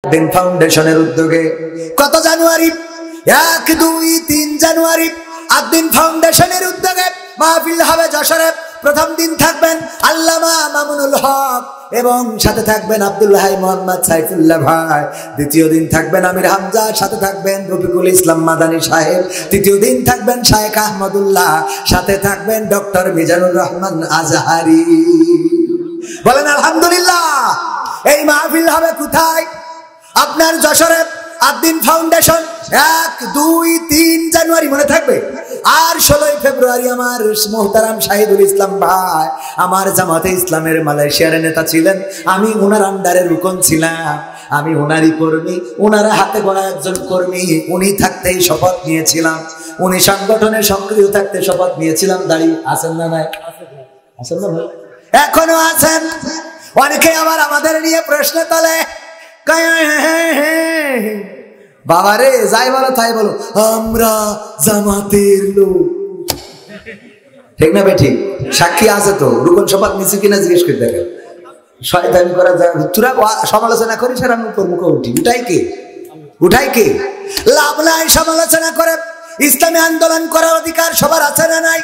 দিন ফাউন্ডেশনের উদ্যোগে কত জানুয়ারি 1, 2, 3 জানুয়ারি আদিন ফাউন্ডেশনের উদ্যোগে মাহফিল হবে যশোরে। প্রথম দিন থাকবেন আল্লামা মামুনুল হক এবং সাথে থাকবেন আব্দুল হাই মোহাম্মদ সাইফুল্লাহ ভাই। দ্বিতীয় দিন থাকবেন আমির হামজা, সাথে থাকবেন রফিকুল ইসলাম মাদানী সাহেব। তৃতীয় দিন থাকবেন শায়েখ আহমদুল্লাহ, সাথে থাকবেন ডক্টর মিজানুর রহমান আজহারি। বলেন আলহামদুলিল্লাহ। এই মাহফিল হবে কোথায়? আপনার যশোরে আদিন ফাউন্ডেশন। 1, 2, 3 জানুয়ারি মনে থাকবে। আর 16 ফেব্রুয়ারি আমার মোহতারাম শাহিদুল ইসলাম ভাই আমার জামাতে ইসলামের মালয়েশিয়ার নেতা ছিলেন, আমি ওনার আন্ডারে রুকন ছিলাম, আমি ওনারই কর্মী, ওনারা হাতে গড়া একজন কর্মী। উনি থাকতেই শপথ নিয়েছিলাম, উনি সংগঠনে সক্রিয় থাকতে শপথ নিয়েছিলাম। দাঁড়িয়ে আছেন না? নাই আছেন না ভাই? এখনো আছেন। অনেকে আবার আমাদের নিয়ে প্রশ্ন তোলে, বাবারে যাই বলো তাই বলো, আমরা জামাতের লোক। ঠিক না বেঠিক? সাক্ষী আছে তো, রুকন শপথ নিচ্ছে কিনা জিজ্ঞেস করে দেখেন। শয়তানি করা যায়, তোরা সমালোচনা করিস আর আমি উপর মুখে উঠি। উঠাই কে? লাভ নাই সমালোচনা করে। ইসলামী আন্দোলন করার অধিকার সবার আছে না নাই?